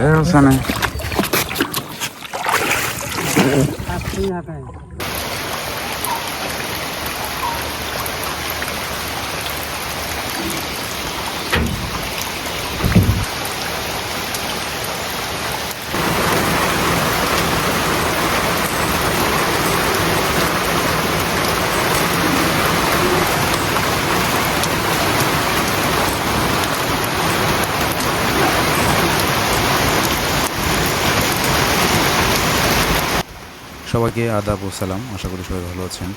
ওখানে সবাইকে আদাব ও সালাম। আশা করি সবাই ভালো আছেন।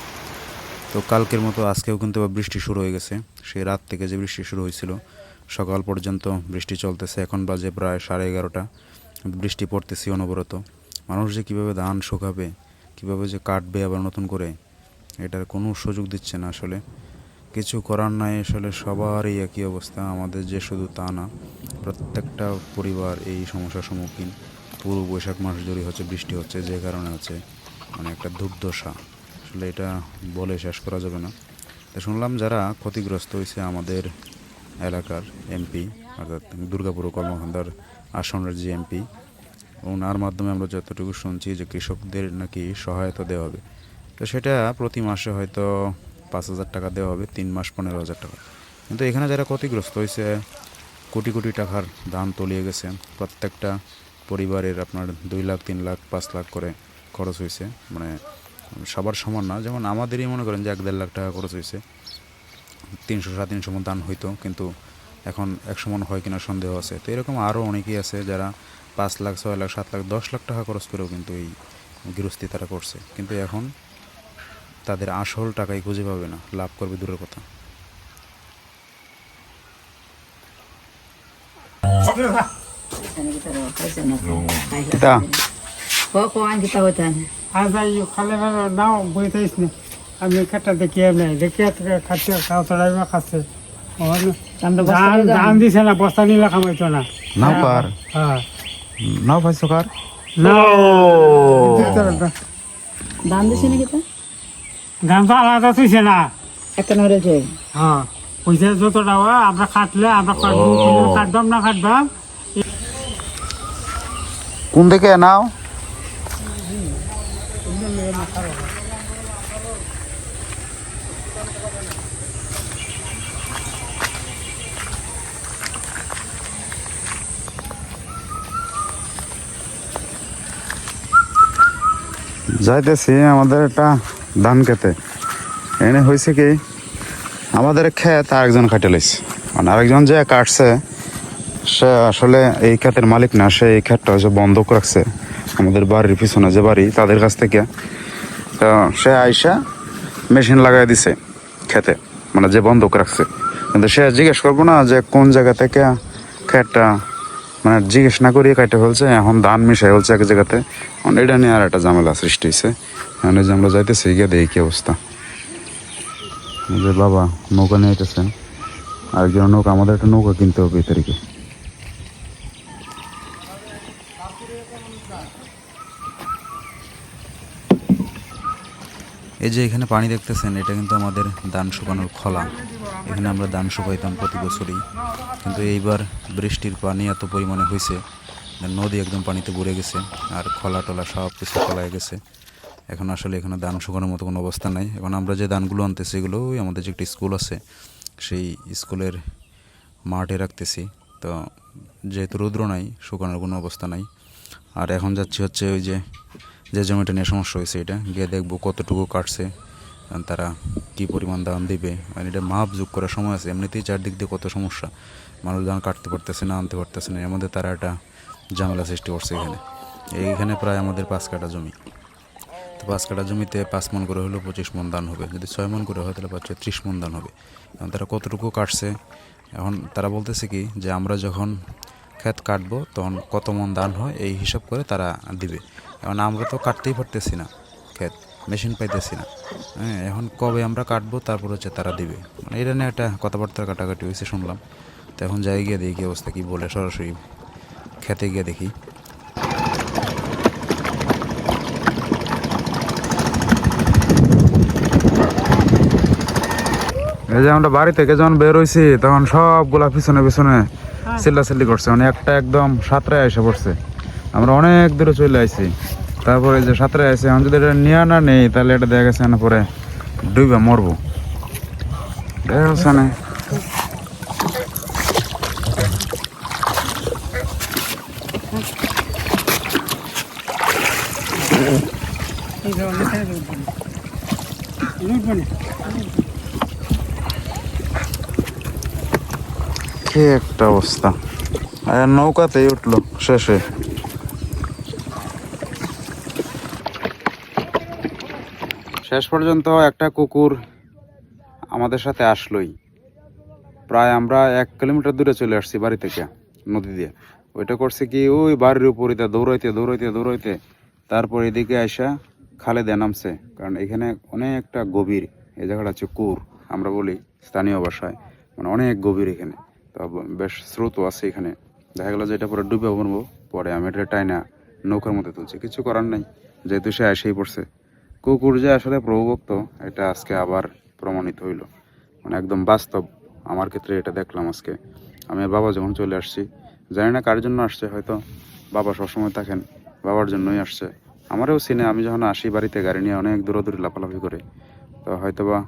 তো কালকের মতো আজকেও কিন্তু বৃষ্টি শুরু হয়ে গেছে। সেই রাত থেকে যে বৃষ্টি শুরু হয়েছিল সকাল পর্যন্ত বৃষ্টি চলতেছে। এখন বাজে প্রায় 11:30। বৃষ্টি পড়তেছে অনবরত। মানুষ যে কীভাবে ধান শুকাবে, কীভাবে যে কাটবে আবার নতুন করে, এটার কোনো সুযোগ দিচ্ছে না। আসলে কিছু করার নাই। আসলে সবারই একই অবস্থা, আমাদের যে শুধু তা না, প্রত্যেকটা পরিবার এই সমস্যার সম্মুখীন। পুরো বৈশাখ মাস জুড়ে হচ্ছে বৃষ্টি হচ্ছে, যে কারণে হচ্ছে মানে একটা দুর্দশা। আসলে এটা বলে শেষ করা যাবে না। তো শুনলাম যারা ক্ষতিগ্রস্ত হয়েছে আমাদের এলাকার এমপি, অর্থাৎ দুর্গাপুর কর্মকাণ্ডার আসনের যে এমপি, ওনার মাধ্যমে আমরা যতটুকু শুনছি যে কৃষকদের নাকি সহায়তা দেওয়া হবে। তো সেটা প্রতি মাসে হয়তো 5,000 টাকা দেওয়া হবে, 3 মাস 15,000 টাকা। কিন্তু এখানে যারা ক্ষতিগ্রস্ত হয়েছে, কোটি কোটি টাকার ধান তলিয়ে গেছে। প্রত্যেকটা পরিবারের আপনার 2 লাখ 3 লাখ 5 লাখ করে খরচ হয়েছে। মানে সবার সমান না, যেমন আমাদেরই মনে করেন যে 1-1.5 লাখ টাকা খরচ হয়েছে। 300-350 মণ ধান হইতো, কিন্তু এখন 100 মণ হয় কিনা সন্দেহ আছে। তো এরকম আরও অনেকেই আছে যারা 5 লাখ 6 লাখ 7 লাখ 10 লাখ টাকা খরচ করেও কিন্তু এই গৃহস্থী তারা করছে। কিন্তু এখন তাদের আসল টাকাই খুঁজে পাবে না, লাভ করবে দূরের কথা। আমি খেটটা দেখিয়ে নাই, দেখিয়ে খাচ্ছে, খাওয়া খাচ্ছে। দাম দিছে না, বস্তা নিলে খামাইতো না। নাও কার হ্যাঁ, নাও ভাই সকার দাম দিছে নাকি? তো দাম তো আলাদা তুইছে না। একটা নড়েছে। হ্যাঁ, পয়সা যতটা হয় আমরা কাটলে আমরা কাটবাম না কাটবাম। কোন দিকে নাও? যাইতেছি আমাদের একটা ধান খেতে। এনে হয়েছে কি, আমাদের ক্ষেত আরেকজন কাটে লাইছে, মানে আরেকজন যে কাটছে সে আসলে এই ক্ষেতের মালিক না। সে এই ক্ষেতটা হচ্ছে বন্ধক রাখছে আমাদের বাড়ির পিছনে যে বাড়ি, তাদের কাছ থেকে। তো সে আইসা মেশিন লাগাই দিছে ক্ষেতে, মানে যে বন্ধক রাখছে। কিন্তু সে জিজ্ঞেস করবো না যে কোন জায়গা থেকে ক্ষেতটা, মানে জিজ্ঞেস না করিয়ে কাটে ফেলছে। এখন ধান মিশাই ফেলছে এক জায়গাতে। এটা নিয়ে আর একটা ঝামেলা সৃষ্টি হয়েছে। এখন যে আমরা যাইতেছি গিয়ে দেখি কি অবস্থা। যে বাবা নৌকা নিয়ে যেতেছেন, আরেকজন নৌকা, আমাদের একটা নৌকা কিনতে হবে এই তারিখে। এই যে এখানে পানি দেখতেছেন, এটা কিন্তু আমাদের ধান শুকানোর খলা। এখানে আমরা ধান শুকাইতাম প্রতি বছরই, কিন্তু এইবার বৃষ্টির পানি এত পরিমাণে হয়েছে, নদী একদম পানিতে ভরে গেছে, আর খলা টলা সব কিছু তলায় গেছে। এখন আসলে এখানে ধান শুকানোর মতো কোনো অবস্থা নাই। এখন আমরা যে ধানগুলো আনতেছি, এগুলো ওই আমাদের যে একটা স্কুল আছে, সেই স্কুলের মাঠে রাখতেছি। তো যেহেতু রৌদ্র নাই, শুকানোর কোনো অবস্থা নাই। আর এখন যাচ্ছি হচ্ছে ওই যে জমিটা নিয়ে সমস্যা হয়েছে, এটা গিয়ে দেখবো কতটুকু কাটছে, তারা কি পরিমাণ ধান দিবে। আর এটা মাপ যোগ করার সময় আছে। এমনিতেই চারদিক দিয়ে কত সমস্যা, মানুষ ধান কাটতে পারতেছে না, আনতে পারতেছে না। এর মধ্যে তারা একটা ঝামেলা সৃষ্টি করছে। এইখানে প্রায় আমাদের 5 কাঠা জমি। তো 5 কাঠা জমিতে 5 মণ করে হলেও 25 মণ ধান হবে। যদি 6 মণ করে হয় তাহলে 30 মণ ধান হবে। এখন তারা কতটুকু কাটছে, এখন তারা বলতেছে কি যে আমরা যখন ক্ষেত কাটবো তখন কত মণ ধান হয় এই হিসাব করে তারা দিবে। এখন আমরা তো কাটতেই পারতেছি না, ক্ষেত মেশিন পাইতেছি না। হ্যাঁ, এখন কবে আমরা কাটবো তারপর হচ্ছে তারা দিবে। মানে এটা নিয়ে একটা কথাবার্তা কাটাকাটি হয়েছে শুনলাম। তো এখন যাই গিয়ে দেখি কী অবস্থা, কী বলে, সরাসরি খেতে গিয়ে দেখি। এই যে আমরা বাড়ি থেকে যখন বের হয়েছি তখন সবগুলা পিছনে পিছনে চিল্লাচিল্লি করছে, মানে একটা একদম সাঁতরায় এসে পড়ছে। আমরা অনেক দূরে চলে আসছি, তারপরে যে সাঁতরায় আসছে, এখন যদি এটা নিয়ে না নেই তাহলে এটা দেখা গেছে না পরে ডুইবা মরবো। দেখা যাচ্ছে না কি একটা অবস্থা। আর নৌকাতেই উঠলো শেষে। শেষ পর্যন্ত একটা কুকুর আমাদের সাথে আসলোই। প্রায় আমরা 1 কিলোমিটার দূরে চলে আসছি বাড়ি থেকে নদী দিয়ে। ওইটা করছে কি ওই বাড়ির উপরে দৌড়াইতে দৌড়াইতে দৌড়াইতে তারপর এদিকে আইসা খালে দিয়ে নামছে। কারণ এখানে অনেকটা গভীর, এই জায়গাটা হচ্ছে কুর আমরা বলি স্থানীয় ভাষায়, মানে অনেক গভীর এখানে। তো বেশ স্রোতও আছে এখানে। দেখা গেলো যে এটা পরে ডুবে মরবো, পরে আমি এটা টাইনা নৌকার মধ্যে তুলছি, কিছু করার নাই, যেহেতু সে এসেই পড়ছে। কুকুর যে আসলে প্রভুভক্ত এটা আজকে আবার প্রমাণিত হইল, মানে একদম বাস্তব। আমার ক্ষেত্রে এটা দেখলাম আজকে। আমি বাবা যখন চলে আসছি, জানি না কার জন্য আসছে, হয়তো বাবা সবসময় থাকেন, বাবার জন্যই আসছে। আমারও চিনে, আমি যখন আসি বাড়িতে গাড়ি নিয়ে অনেক দূরে লাফালাফি করে, তো হয়তো বা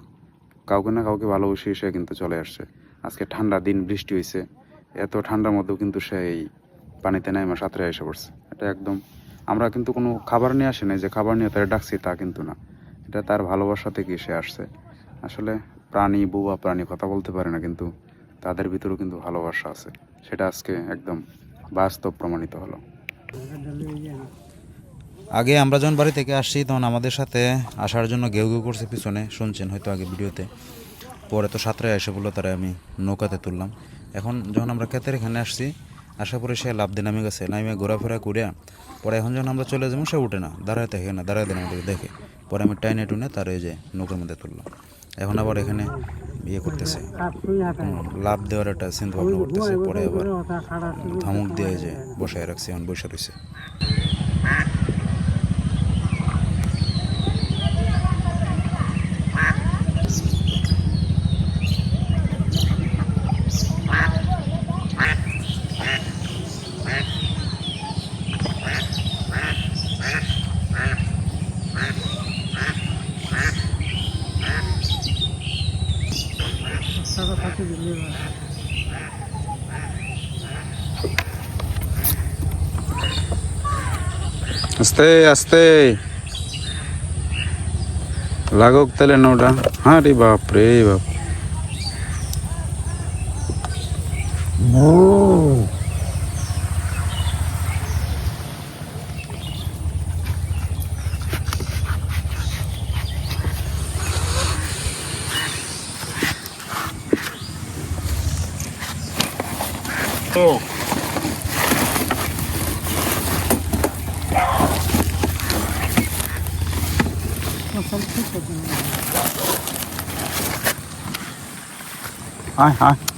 কাউকে না কাউকে ভালোবেসে সে কিন্তু চলে আসছে। আজকে ঠান্ডা দিন, বৃষ্টি হয়েছে, এত ঠান্ডার মধ্যেও কিন্তু সে এই পানিতে নেমে সাঁতরে এসে পড়ছে। এটা একদম, আমরা কিন্তু কোনো খাবার নিয়ে আসি নাই যে খাবার নিয়ে তারা ডাকছি, তা কিন্তু না। এটা তার ভালোবাসা থেকে সে আসছে। আসলে প্রাণী, বুবা প্রাণী কথা বলতে পারে না, কিন্তু তাদের ভিতরেও কিন্তু ভালোবাসা আছে। সেটা আজকে একদম বাস্তব প্রমাণিত হলো। আগে আমরা যখন বাড়ি থেকে আসছি তখন আমাদের সাথে আসার জন্য ঘেউ ঘেউ করছে পিছনে, শুনছেন হয়তো আগে ভিডিওতে। পরে তো সাঁতরে এসে বললো তারা, আমি নৌকাতে তুললাম। এখন যখন আমরা ক্ষেতের এখানে আসছি, আসার পরে সে লাফ দিয়ে নামে গেছে, নামে ঘোরাফেরা করিয়া পরে এখন যখন আমরা চলে যাবো সে উঠে না, দাঁড়ায় থাকে না, দাঁড়ায় দেন আমাদের দেখে। পরে আমি টাইনে টুনে তার এই যে নৌকার মধ্যে তুললাম। এখন আবার এখানে ইয়ে করতেছে, লাভ দেওয়ার একটা চিন্তা ভাবনা করতেছে। পরে আবার ধমক দিয়ে যে বসায় রাখছে, এখন বসে রয়েছে। আস্তে আস্তে লাগুক তাহলে নৌটা। হ্যাঁ রে বাপ রে বাপ, আয় আয়।